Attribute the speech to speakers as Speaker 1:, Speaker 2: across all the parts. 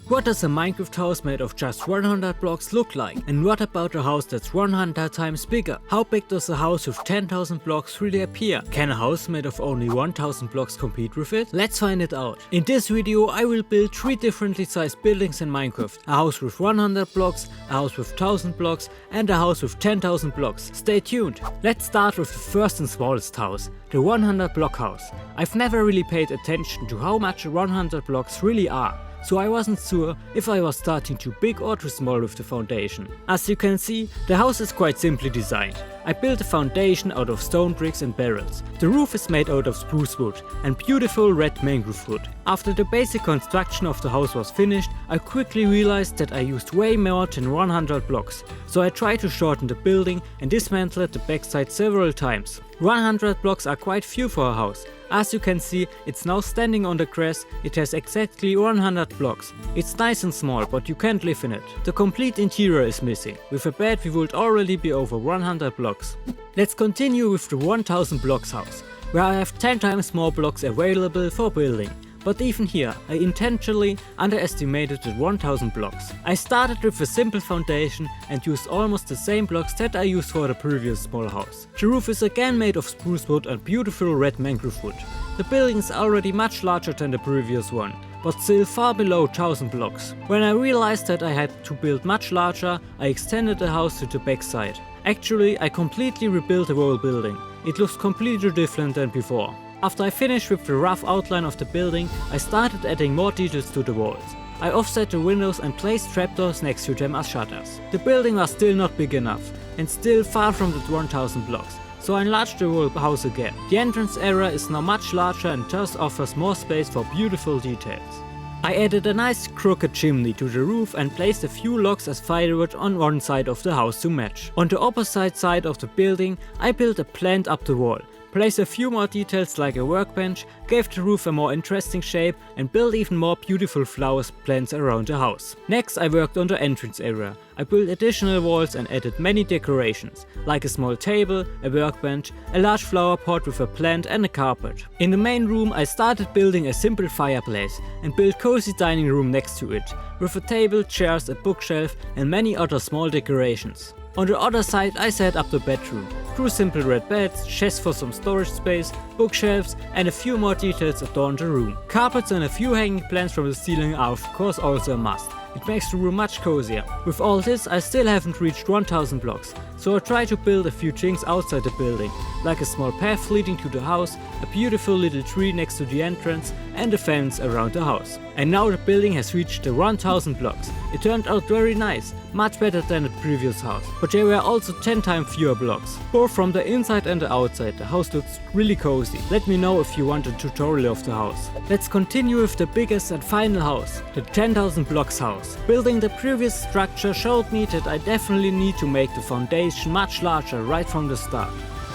Speaker 1: What does a Minecraft house made of just 100 blocks look like? And what about a house that's 100 times bigger? How big does a house with 10,000 blocks really appear? Can a house made of only 1000 blocks compete with it? Let's find it out. In this video I will build 3 differently sized buildings in Minecraft. A house with 100 blocks, a house with 1000 blocks and a house with 10,000 blocks. Stay tuned. Let's start with the first and smallest house, the 100 block house. I've never really paid attention to how much 100 blocks really are. So I wasn't sure if I was starting too big or too small with the foundation. As you can see, the house is quite simply designed. I built a foundation out of stone bricks and barrels. The roof is made out of spruce wood and beautiful red mangrove wood. After the basic construction of the house was finished, I quickly realized that I used way more than 100 blocks. So I tried to shorten the building and dismantled the backside several times. 100 blocks are quite few for a house. As you can see, it's now standing on the grass. It has exactly 100 blocks. It's nice and small, but you can't live in it. The complete interior is missing. With a bed we would already be over 100 blocks. Let's continue with the 1000 blocks house, where I have 10 times more blocks available for building. But even here, I intentionally underestimated the 1000 blocks. I started with a simple foundation and used almost the same blocks that I used for the previous small house. The roof is again made of spruce wood and beautiful red mangrove wood. The building is already much larger than the previous one, but still far below 1000 blocks. When I realized that I had to build much larger, I extended the house to the back side. Actually, I completely rebuilt the whole building. It looks completely different than before. After I finished with the rough outline of the building, I started adding more details to the walls. I offset the windows and placed trapdoors next to them as shutters. The building was still not big enough and still far from the 1000 blocks, so I enlarged the whole house again. The entrance area is now much larger and thus offers more space for beautiful details. I added a nice crooked chimney to the roof and placed a few logs as firewood on one side of the house to match. On the opposite side of the building, I built a plant up the wall. Placed a few more details like a workbench, gave the roof a more interesting shape and built even more beautiful flowers plants around the house. Next I worked on the entrance area. I built additional walls and added many decorations, like a small table, a workbench, a large flower pot with a plant and a carpet. In the main room I started building a simple fireplace and built cozy dining room next to it, with a table, chairs, a bookshelf and many other small decorations. On the other side I set up the bedroom. 2 simple red beds, chests for some storage space, bookshelves and a few more details adorn the room. Carpets and a few hanging plants from the ceiling are of course also a must. It makes the room much cozier. With all this I still haven't reached 1000 blocks, so I try to build a few things outside the building, like a small path leading to the house, a beautiful little tree next to the entrance and a fence around the house. And now the building has reached the 1000 blocks. It turned out very nice, much better than the previous house, but there were also 10 times fewer blocks. Both from the inside and the outside, the house looks really cozy. Let me know if you want a tutorial of the house. Let's continue with the biggest and final house, the 10,000 blocks house. Building the previous structure showed me that I definitely need to make the foundation much larger right from the start.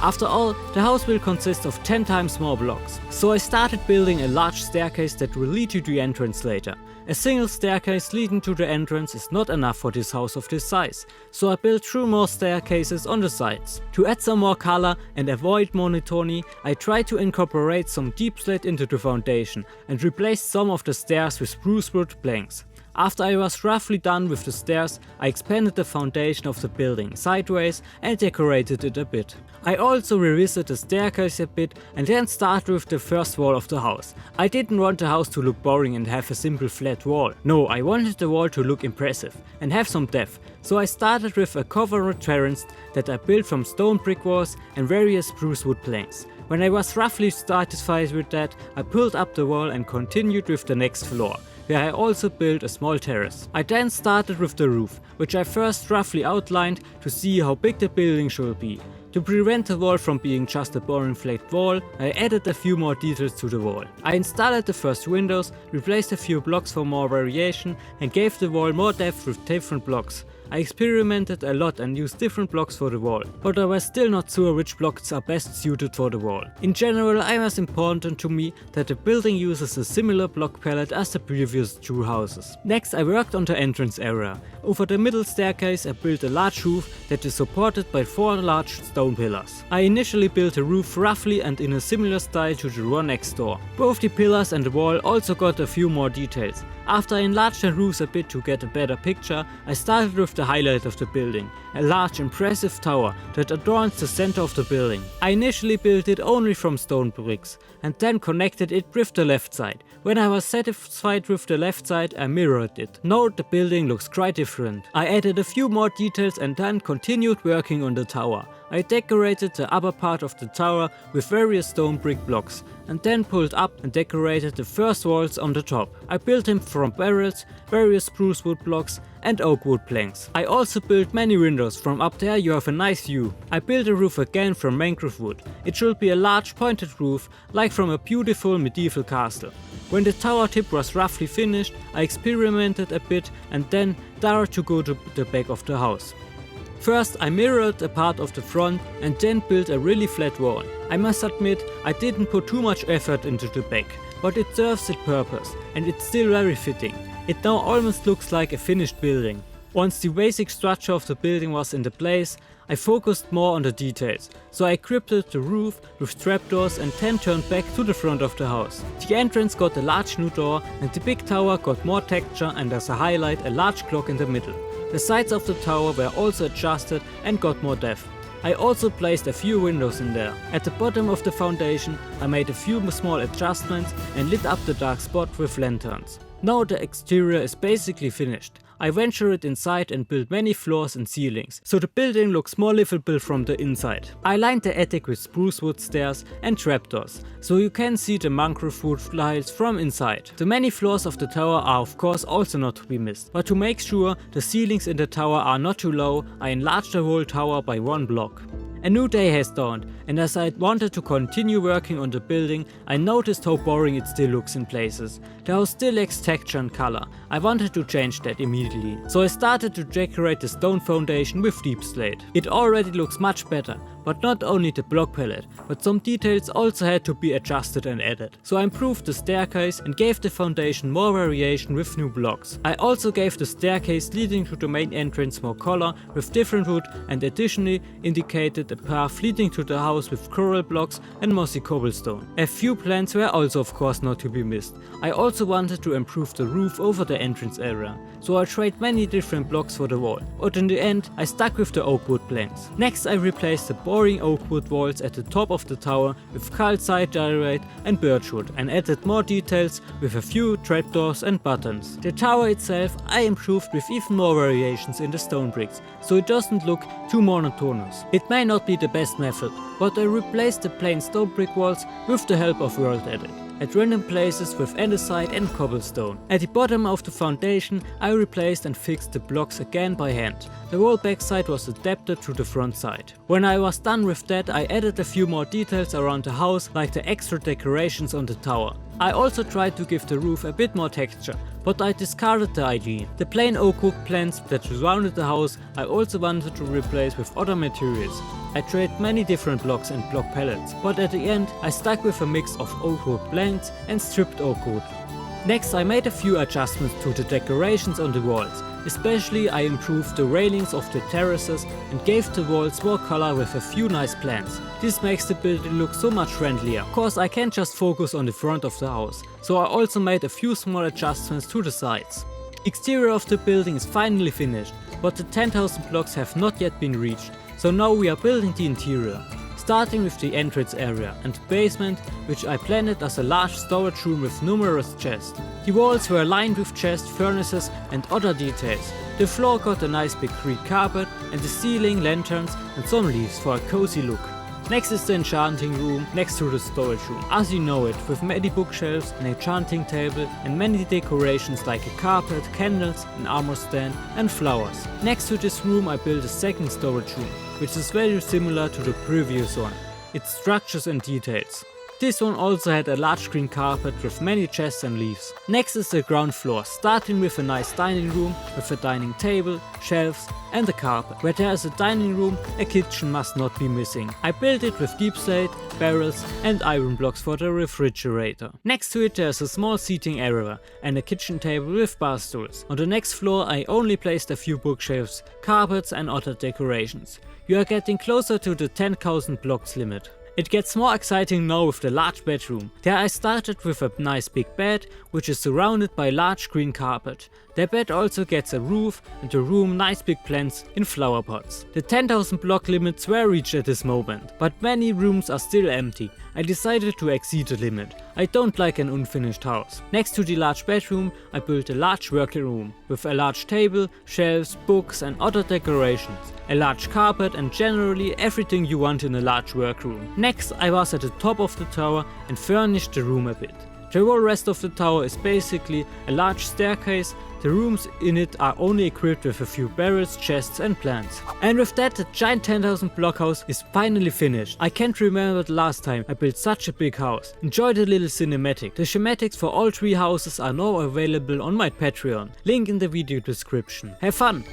Speaker 1: After all, the house will consist of 10 times more blocks. So I started building a large staircase that will lead to the entrance later. A single staircase leading to the entrance is not enough for this house of this size, so I built 2 more staircases on the sides. To add some more color and avoid monotony, I tried to incorporate some deep slate into the foundation and replaced some of the stairs with spruce wood planks. After I was roughly done with the stairs, I expanded the foundation of the building sideways and decorated it a bit. I also revisited the staircase a bit and then started with the first wall of the house. I didn't want the house to look boring and have a simple flat wall. No, I wanted the wall to look impressive and have some depth. So I started with a covered terrace that I built from stone brick walls and various spruce wood planks. When I was roughly satisfied with that, I pulled up the wall and continued with the next floor, where I also built a small terrace. I then started with the roof, which I first roughly outlined to see how big the building should be. To prevent the wall from being just a boring flat wall, I added a few more details to the wall. I installed the first windows, replaced a few blocks for more variation and gave the wall more depth with different blocks. I experimented a lot and used different blocks for the wall, but I was still not sure which blocks are best suited for the wall. In general, it was important to me that the building uses a similar block palette as the previous 2 houses. Next I worked on the entrance area. Over the middle staircase I built a large roof that is supported by 4 large stone pillars. I initially built the roof roughly and in a similar style to the one next door. Both the pillars and the wall also got a few more details. After I enlarged the roofs a bit to get a better picture, I started with the highlight of the building, a large impressive tower that adorns the center of the building. I initially built it only from stone bricks and then connected it with the left side. When I was satisfied with the left side, I mirrored it. Now the building looks quite different. I added a few more details and then continued working on the tower. I decorated the upper part of the tower with various stone brick blocks and then pulled up and decorated the first walls on the top. I built them from barrels, various spruce wood blocks and oak wood planks. I also built many windows. From up there you have a nice view. I built a roof again from mangrove wood. It should be a large pointed roof like from a beautiful medieval castle. When the tower tip was roughly finished, I experimented a bit and then dared to go to the back of the house. First I mirrored a part of the front and then built a really flat wall. I must admit I didn't put too much effort into the back, but it serves its purpose and it's still very fitting. It now almost looks like a finished building. Once the basic structure of the building was in the place, I focused more on the details, so I equipped the roof with trapdoors and then turned back to the front of the house. The entrance got a large new door and the big tower got more texture and as a highlight a large clock in the middle. The sides of the tower were also adjusted and got more depth. I also placed a few windows in there. At the bottom of the foundation I made a few small adjustments and lit up the dark spot with lanterns. Now the exterior is basically finished. I ventured inside and built many floors and ceilings, so the building looks more livable from the inside. I lined the attic with spruce wood stairs and trapdoors, so you can see the mangrove wood tiles from inside. The many floors of the tower are of course also not to be missed, but to make sure the ceilings in the tower are not too low, I enlarged the whole tower by 1 block. A new day has dawned, and as I wanted to continue working on the building, I noticed how boring it still looks in places. The house still lacks texture and color. I wanted to change that immediately, so I started to decorate the stone foundation with deep slate. It already looks much better, but not only the block palette, but some details also had to be adjusted and added. So I improved the staircase and gave the foundation more variation with new blocks. I also gave the staircase leading to the main entrance more color with different wood and additionally indicated a path leading to the house with coral blocks and mossy cobblestone. A few plants were also of course not to be missed. I also wanted to improve the roof over the entrance area, so I tried many different blocks for the wall, but in the end I stuck with the oak wood planks. Next I replaced the boring oak wood walls at the top of the tower with calcite, diorite and birchwood and added more details with a few trapdoors and buttons. The tower itself I improved with even more variations in the stone bricks, so it doesn't look too monotonous. It may not be the best method, but I replaced the plain stone brick walls with the help of World Edit at random places with andesite and cobblestone. At the bottom of the foundation I replaced and fixed the blocks again by hand. The whole backside was adapted to the front side. When I was done with that I added a few more details around the house like the extra decorations on the tower. I also tried to give the roof a bit more texture, but I discarded the idea. The plain oak wood planks that surrounded the house I also wanted to replace with other materials. I tried many different blocks and block palettes, but at the end I stuck with a mix of oak wood planks and stripped oak wood. Next I made a few adjustments to the decorations on the walls. Especially I improved the railings of the terraces and gave the walls more color with a few nice plants. This makes the building look so much friendlier. Of course I can't just focus on the front of the house, so I also made a few small adjustments to the sides. The exterior of the building is finally finished, but the 10,000 blocks have not yet been reached, so now we are building the interior. Starting with the entrance area and the basement, which I planned as a large storage room with numerous chests. The walls were lined with chests, furnaces and other details. The floor got a nice big green carpet and the ceiling, lanterns and some leaves for a cozy look. Next is the enchanting room next to the storage room, as you know it, with many bookshelves, an enchanting table and many decorations like a carpet, candles, an armor stand and flowers. Next to this room I built a second storage room, which is very similar to the previous one, its structures and details. This one also had a large green carpet with many chests and leaves. Next is the ground floor, starting with a nice dining room with a dining table, shelves and a carpet. Where there is a dining room, a kitchen must not be missing. I built it with deep slate, barrels and iron blocks for the refrigerator. Next to it there is a small seating area and a kitchen table with bar stools. On the next floor I only placed a few bookshelves, carpets and other decorations. You are getting closer to the 10,000 blocks limit. It gets more exciting now with the large bedroom. There I started with a nice big bed, which is surrounded by large green carpet. The bed also gets a roof and the room nice big plants in flower pots. The 10,000 block limits were reached at this moment, but many rooms are still empty. I decided to exceed the limit. I don't like an unfinished house. Next to the large bedroom, I built a large working room with a large table, shelves, books and other decorations, a large carpet and generally everything you want in a large workroom. Next, I was at the top of the tower and furnished the room a bit. The whole rest of the tower is basically a large staircase. The rooms in it are only equipped with a few barrels, chests and plants. And with that, the giant 10,000 block house is finally finished. I can't remember the last time I built such a big house. Enjoy the little cinematic. The schematics for all 3 houses are now available on my Patreon. Link in the video description. Have fun!